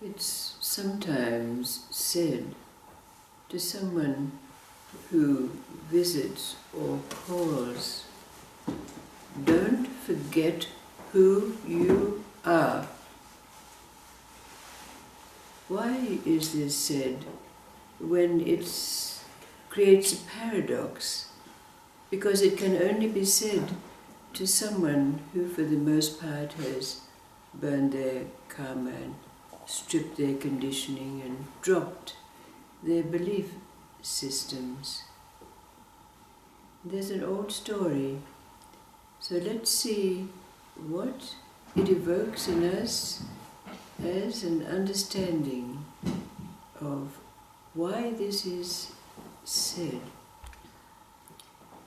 It's sometimes said to someone who visits or calls, don't forget who you are. Why is this said when it creates a paradox? Because it can only be said to someone who for the most part has burned their karma and stripped their conditioning and dropped their belief systems. There's an old story, so let's see what it evokes in us as an understanding of why this is said.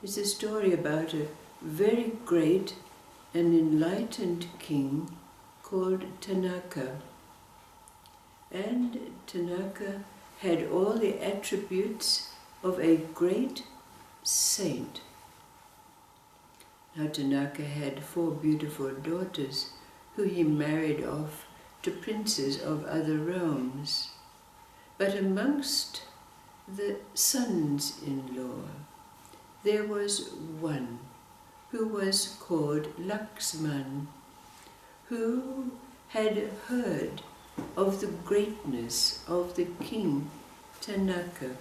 It's a story about a very great and enlightened king called Tanaka. And Tanaka had all the attributes of a great saint. Now Tanaka had 4 beautiful daughters who he married off to princes of other realms. But amongst the sons-in-law, there was one who was called Laxman, who had heard of the greatness of the king Tanaka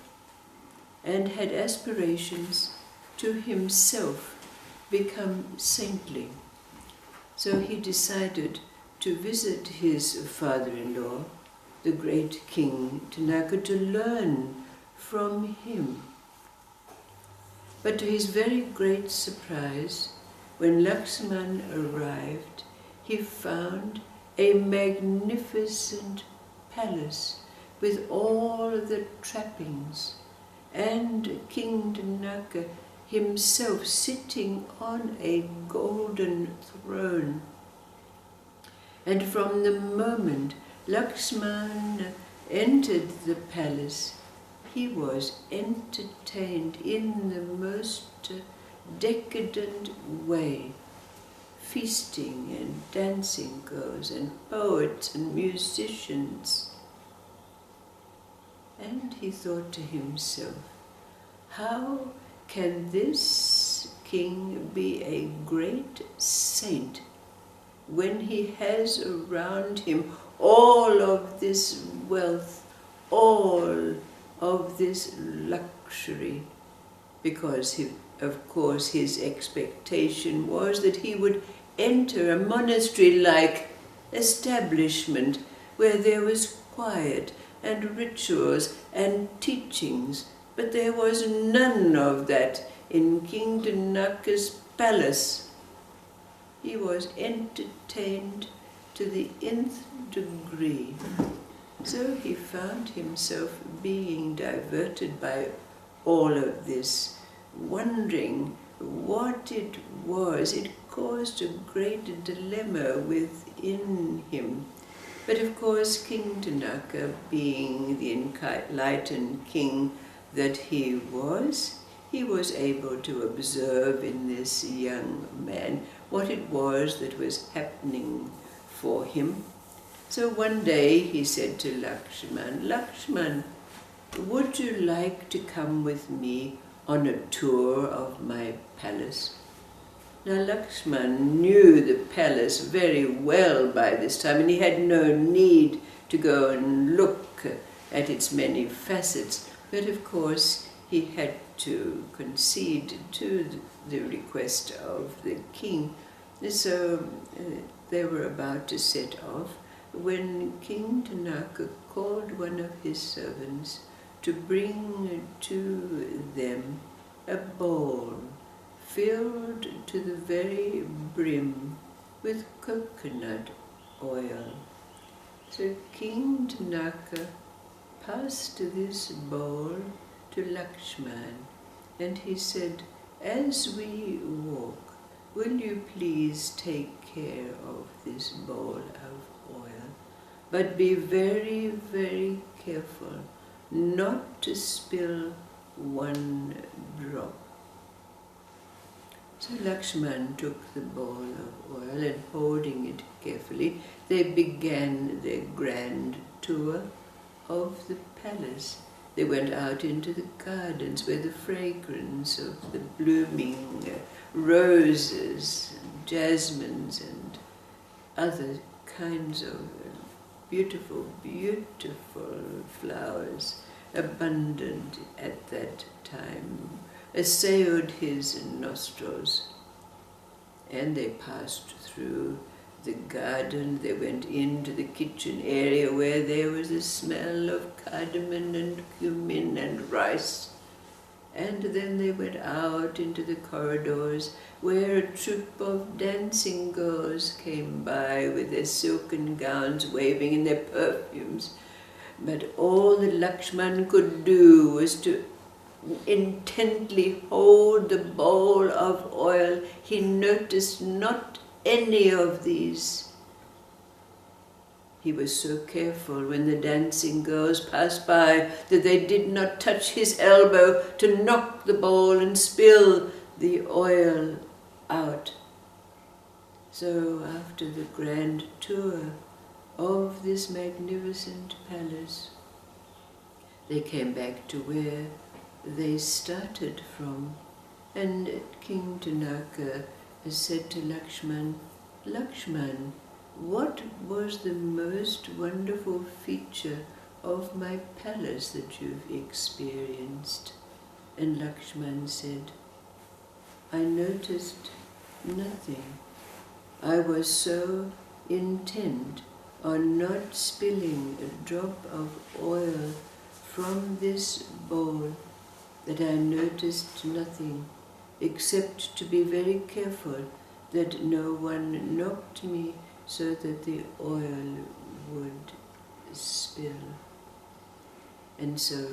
and had aspirations to himself become saintly. So he decided to visit his father-in-law, the great king Tanaka, to learn from him. But to his very great surprise, when Laxman arrived, he found a magnificent palace with all the trappings, and King Tanaka himself sitting on a golden throne. And from the moment Laxman entered the palace, he was entertained in the most decadent way. Feasting and dancing girls and poets and musicians. And he thought to himself, how can this king be a great saint when he has around him all of this wealth, all of this luxury? Because of course his expectation was that he would enter a monastery-like establishment where there was quiet and rituals and teachings, but there was none of that in King Tanaka's palace. He was entertained to the nth degree. So he found himself being diverted by all of this, wondering what it was. It caused a great dilemma within him. But of course, King Tanaka, being the enlightened king that he was able to observe in this young man what it was that was happening for him. So one day he said to Laxman, Laxman, would you like to come with me on a tour of my palace? Now Laxman knew the palace very well by this time, and he had no need to go and look at its many facets. But of course he had to concede to the request of the king. So they were about to set off when King Tanaka called one of his servants to bring to them a bowl filled to the very brim with coconut oil. So King Tanaka passed this bowl to Laxman, and he said, as we walk, will you please take care of this bowl of oil, but be very, very careful not to spill one drop. So Laxman took the bowl of oil and holding it carefully, they began their grand tour of the palace. They went out into the gardens where the fragrance of the blooming roses, and jasmines and other kinds of beautiful, beautiful flowers, abundant at that time, assailed his nostrils. And they passed through the garden. They went into the kitchen area where there was a smell of cardamom and cumin and rice. And then they went out into the corridors where a troop of dancing girls came by with their silken gowns waving in their perfumes. But all that Lakshman could do was to intently hold the bowl of oil. He noticed not any of these. He was so careful when the dancing girls passed by that they did not touch his elbow to knock the bowl and spill the oil out. So after the grand tour of this magnificent palace, they came back to where they started from, and King Janaka said to Lakshman, "Lakshman, what was the most wonderful feature of my palace that you've experienced?" And Lakshman said, "I noticed nothing. I was so intent on not spilling a drop of oil from this bowl that I noticed nothing, except to be very careful that no one knocked me so that the oil would spill." And so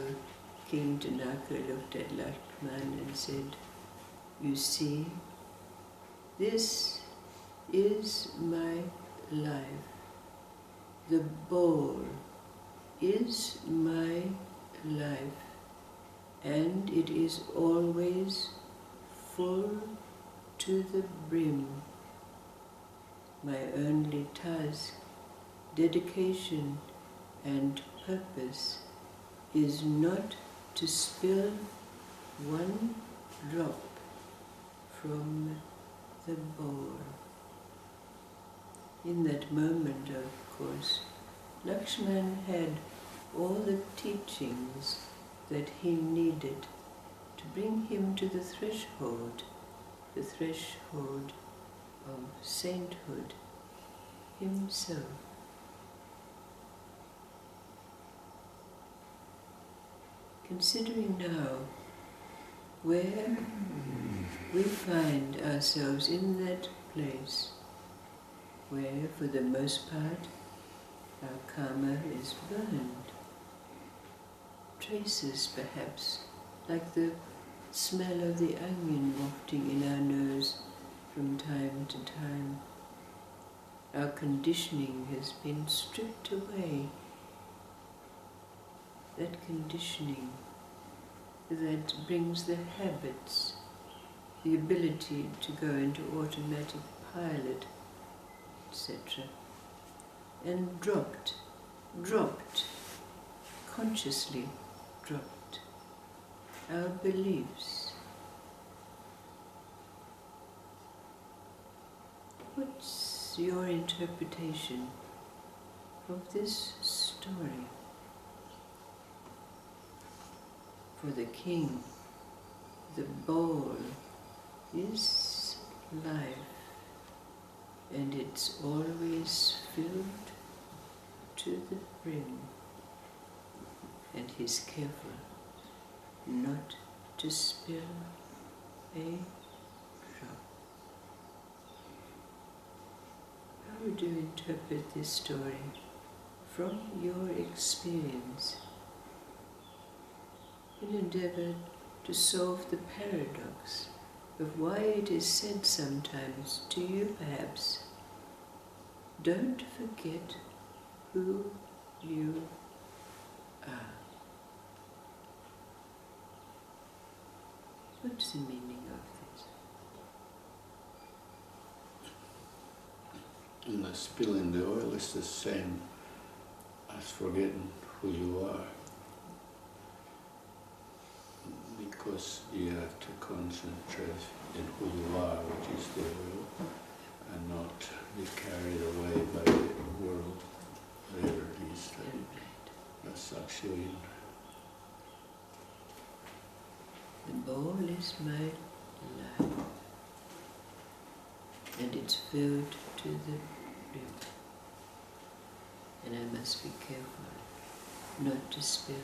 King Janaka looked at Lakshman and said, "You see, this is my life. The bowl is my life, and it is always full to the brim. My only task, dedication, and purpose is not to spill one drop from the bowl." In that moment, of course, Lakshman had all the teachings that he needed to bring him to the threshold of sainthood himself. Considering now where we find ourselves in that place where, for the most part, our karma is burned. Traces, perhaps, like the smell of the onion wafting in our nose from time to time. Our conditioning has been stripped away. That conditioning that brings the habits, the ability to go into automatic pilot, etc. And dropped, consciously dropped our beliefs. What's your interpretation of this story? For the king, the bowl is life, and it's always filled to the brim, and he's careful not to spill a drop. How would you interpret this story from your experience? In endeavor to solve the paradox of why it is said sometimes to you, perhaps, don't forget who you are. What's the meaning of this? And the spilling the oil is the same has forgotten who you are, because you have to concentrate in who you are, which is the will, and not be carried away by the world, whatever it is that sucks you in. The bowl is my life, and it's filled to the brim, and I must be careful not to spill.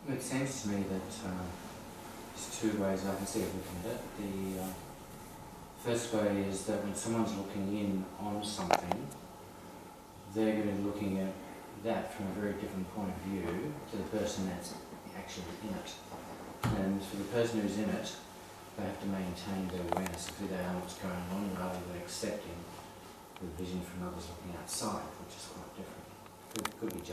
It seems to me that there's two ways I can see of looking at it. The first way is that when someone's looking in on something, they're going to be looking at that from a very different point of view to the person that's actually in it. And for the person who's in it, they have to maintain their awareness of who they are and what's going on, rather than accepting the vision from others looking outside, which is quite different. Could be